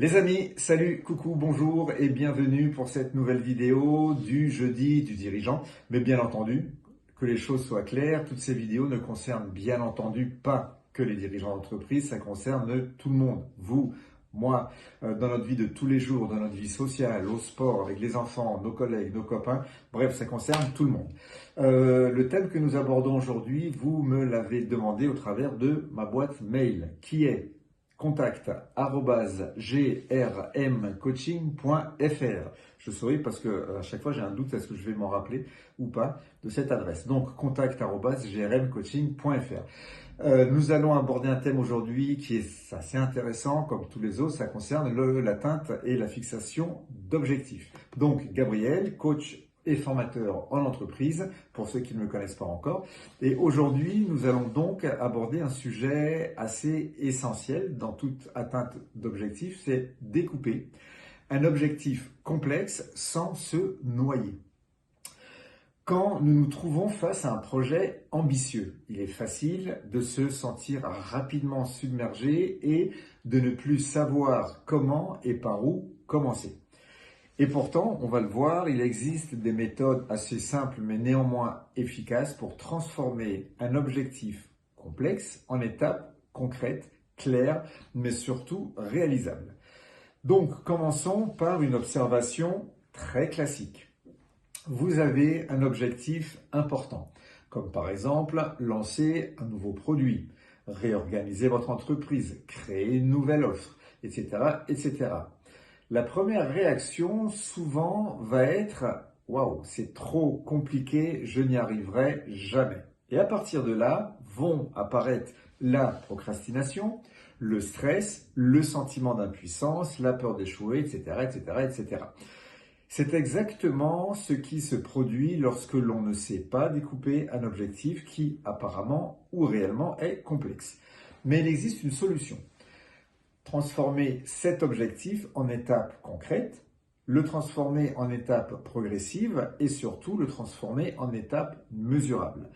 Les amis, salut, coucou, bonjour et bienvenue pour cette nouvelle vidéo du jeudi du dirigeant. Mais bien entendu, que les choses soient claires, toutes ces vidéos ne concernent bien entendu pas que les dirigeants d'entreprise, ça concerne tout le monde. Vous, moi, dans notre vie de tous les jours, dans notre vie sociale, au sport, avec les enfants, nos collègues, nos copains, bref, ça concerne tout le monde. Le thème que nous abordons aujourd'hui, vous me l'avez demandé au travers de ma boîte mail, qui est contact@grmcoaching.fr. Je souris parce que à chaque fois j'ai un doute, est-ce que je vais m'en rappeler ou pas de cette adresse. Donc contact@grmcoaching.fr. Nous allons aborder un thème aujourd'hui qui est assez intéressant, comme tous les autres, ça concerne l'atteinte et la fixation d'objectifs. Donc Gabriel, coach et formateur en entreprise, pour ceux qui ne me connaissent pas encore. Et aujourd'hui, nous allons donc aborder un sujet assez essentiel dans toute atteinte d'objectif, c'est découper un objectif complexe sans se noyer. Quand nous nous trouvons face à un projet ambitieux, il est facile de se sentir rapidement submergé et de ne plus savoir comment et par où commencer. Et pourtant, on va le voir, il existe des méthodes assez simples mais néanmoins efficaces pour transformer un objectif complexe en étapes concrètes, claires, mais surtout réalisables. Donc, commençons par une observation très classique. Vous avez un objectif important, comme par exemple lancer un nouveau produit, réorganiser votre entreprise, créer une nouvelle offre, etc., etc. La première réaction, souvent, va être « Waouh, c'est trop compliqué, je n'y arriverai jamais ». Et à partir de là, vont apparaître la procrastination, le stress, le sentiment d'impuissance, la peur d'échouer, etc., etc., etc. C'est exactement ce qui se produit lorsque l'on ne sait pas découper un objectif qui, apparemment ou réellement, est complexe. Mais il existe une solution. Transformer cet objectif en étapes concrètes, le transformer en étapes progressives et surtout le transformer en étapes mesurables.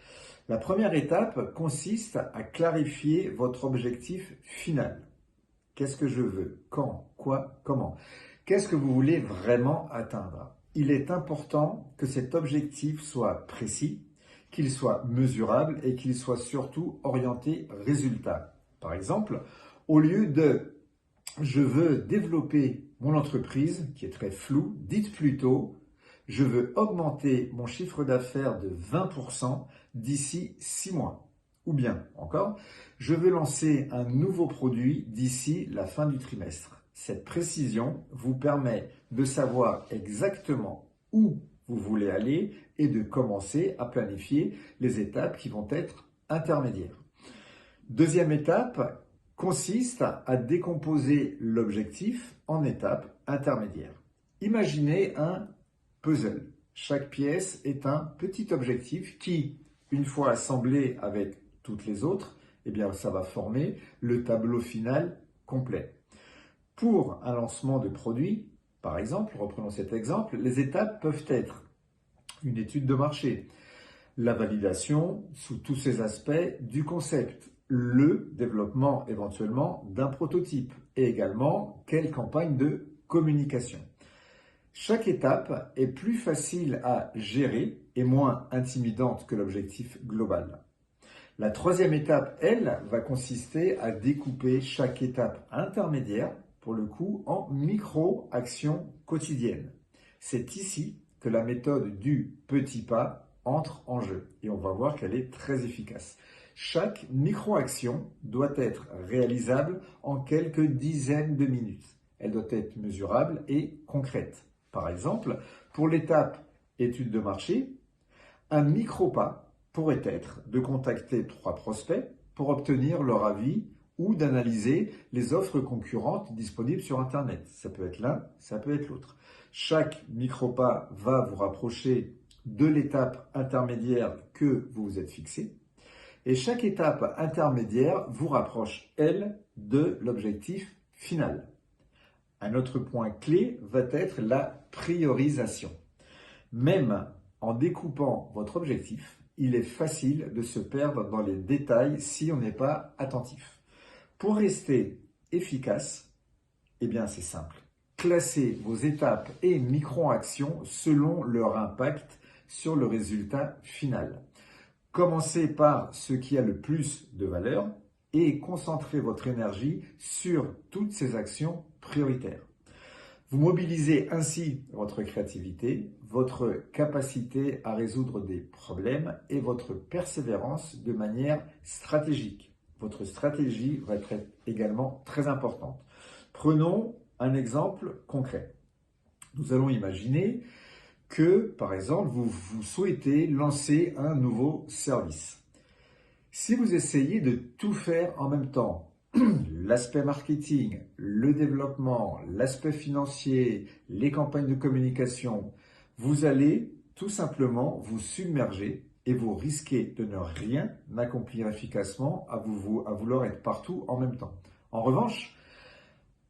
La première étape consiste à clarifier votre objectif final. Qu'est-ce que je veux? Quand? Quoi? Comment? Qu'est-ce que vous voulez vraiment atteindre? Il est important que cet objectif soit précis, qu'il soit mesurable et qu'il soit surtout orienté résultat. Par exemple, au lieu de je veux développer mon entreprise, qui est très floue, dites plutôt, je veux augmenter mon chiffre d'affaires de 20% d'ici 6 mois. Ou bien, encore, je veux lancer un nouveau produit d'ici la fin du trimestre. Cette précision vous permet de savoir exactement où vous voulez aller et de commencer à planifier les étapes qui vont être intermédiaires. Deuxième étape consiste à décomposer l'objectif en étapes intermédiaires. Imaginez un puzzle. Chaque pièce est un petit objectif qui, une fois assemblé avec toutes les autres, eh bien, ça va former le tableau final complet. Pour un lancement de produit, par exemple, reprenons cet exemple, les étapes peuvent être une étude de marché, la validation sous tous ses aspects du concept, le développement éventuellement d'un prototype et également quelle campagne de communication. Chaque étape est plus facile à gérer et moins intimidante que l'objectif global. La troisième étape, elle, va consister à découper chaque étape intermédiaire, pour le coup, en micro-actions quotidiennes. C'est ici que la méthode du petit pas entre en jeu et on va voir qu'elle est très efficace. Chaque micro-action doit être réalisable en quelques dizaines de minutes. Elle doit être mesurable et concrète. Par exemple, pour l'étape étude de marché, un micro-pas pourrait être de contacter 3 prospects pour obtenir leur avis ou d'analyser les offres concurrentes disponibles sur Internet. Ça peut être l'un, ça peut être l'autre. Chaque micro-pas va vous rapprocher de l'étape intermédiaire que vous vous êtes fixée. Et chaque étape intermédiaire vous rapproche, elle, de l'objectif final. Un autre point clé va être la priorisation. Même en découpant votre objectif, il est facile de se perdre dans les détails si on n'est pas attentif. Pour rester efficace Eh bien, c'est simple. Classez vos étapes et micro-actions selon leur impact sur le résultat final. Commencez par ce qui a le plus de valeur et concentrez votre énergie sur toutes ces actions prioritaires. Vous mobilisez ainsi votre créativité, votre capacité à résoudre des problèmes et votre persévérance de manière stratégique. Votre stratégie va être également très importante. Prenons un exemple concret. Nous allons imaginer que, par exemple, vous souhaitez lancer un nouveau service. Si vous essayez de tout faire en même temps, l'aspect marketing, le développement, l'aspect financier, les campagnes de communication, vous allez tout simplement vous submerger et vous risquez de ne rien accomplir efficacement à vouloir être partout en même temps. En revanche,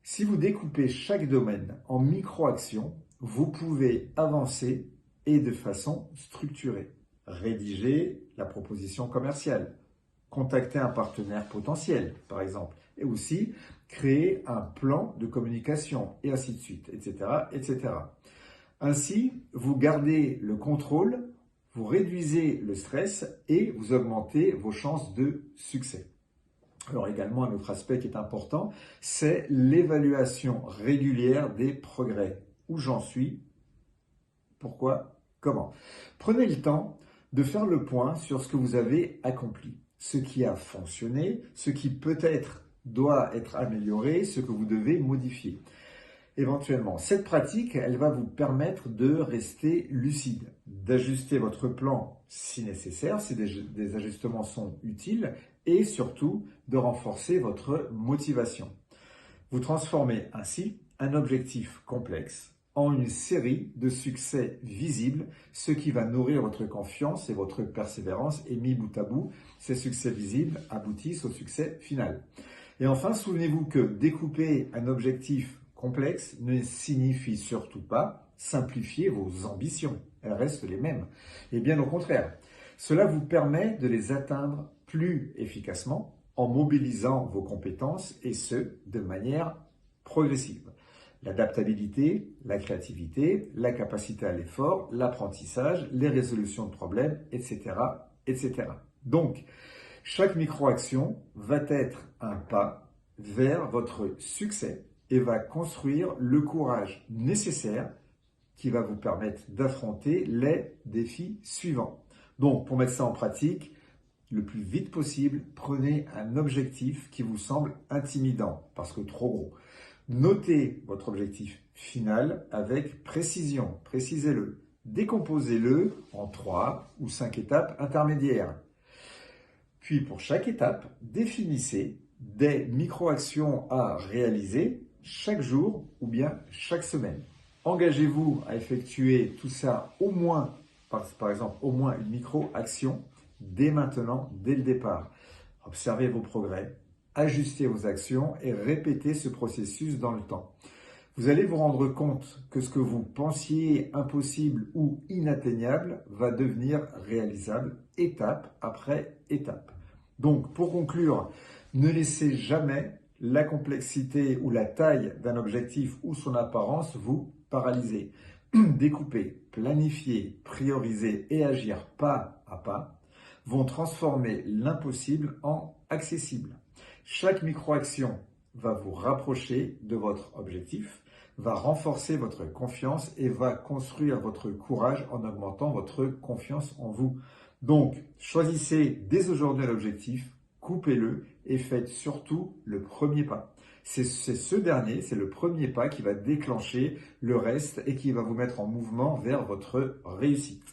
si vous découpez chaque domaine en micro-actions, vous pouvez avancer et de façon structurée. Rédiger la proposition commerciale, contacter un partenaire potentiel, par exemple, et aussi créer un plan de communication, et ainsi de suite, etc., etc. Ainsi, vous gardez le contrôle, vous réduisez le stress et vous augmentez vos chances de succès. Alors également, un autre aspect qui est important, c'est l'évaluation régulière des progrès. Où j'en suis, pourquoi, comment. Prenez le temps de faire le point sur ce que vous avez accompli, ce qui a fonctionné, ce qui peut-être doit être amélioré, ce que vous devez modifier. Éventuellement, cette pratique, elle va vous permettre de rester lucide, d'ajuster votre plan si nécessaire, si des ajustements sont utiles, et surtout de renforcer votre motivation. Vous transformez ainsi un objectif complexe en une série de succès visibles, ce qui va nourrir votre confiance et votre persévérance, et mis bout à bout, ces succès visibles aboutissent au succès final. Et enfin, souvenez-vous que découper un objectif complexe ne signifie surtout pas simplifier vos ambitions. Elles restent les mêmes. Et bien au contraire, cela vous permet de les atteindre plus efficacement en mobilisant vos compétences et ce, de manière progressive. L'adaptabilité, la créativité, la capacité à l'effort, l'apprentissage, les résolutions de problèmes, etc., etc. Donc, chaque micro-action va être un pas vers votre succès et va construire le courage nécessaire qui va vous permettre d'affronter les défis suivants. Donc, pour mettre ça en pratique, le plus vite possible, prenez un objectif qui vous semble intimidant, parce que trop gros. Notez votre objectif final avec précision, précisez-le. Décomposez-le en 3 ou 5 étapes intermédiaires. Puis pour chaque étape, définissez des micro-actions à réaliser chaque jour ou bien chaque semaine. Engagez-vous à effectuer tout ça au moins, par exemple, au moins une micro-action dès maintenant, dès le départ. Observez vos progrès, ajustez vos actions et répétez ce processus dans le temps. Vous allez vous rendre compte que ce que vous pensiez impossible ou inatteignable va devenir réalisable étape après étape. Donc, pour conclure, ne laissez jamais la complexité ou la taille d'un objectif ou son apparence vous paralyser. Découper, planifier, prioriser et agir pas à pas vont transformer l'impossible en accessible. Chaque micro-action va vous rapprocher de votre objectif, va renforcer votre confiance et va construire votre courage en augmentant votre confiance en vous. Donc, choisissez dès aujourd'hui l'objectif, coupez-le et faites surtout le premier pas. C'est ce dernier, c'est le premier pas qui va déclencher le reste et qui va vous mettre en mouvement vers votre réussite.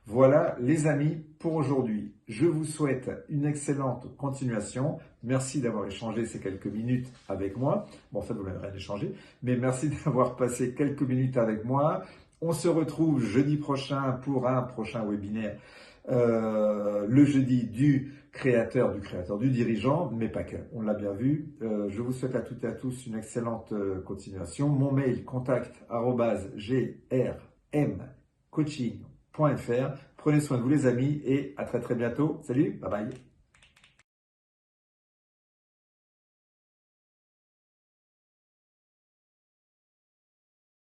Voilà les amis pour aujourd'hui. Je vous souhaite une excellente continuation. Merci d'avoir échangé ces quelques minutes avec moi. Bon, en fait, vous n'avez rien échangé, mais merci d'avoir passé quelques minutes avec moi. On se retrouve jeudi prochain pour un prochain webinaire. Le jeudi du créateur, du dirigeant, mais pas que, on l'a bien vu. Je vous souhaite à toutes et à tous une excellente continuation. Mon mail contact@grmcoaching.fr. Prenez soin de vous les amis et à très très bientôt. Salut, bye bye.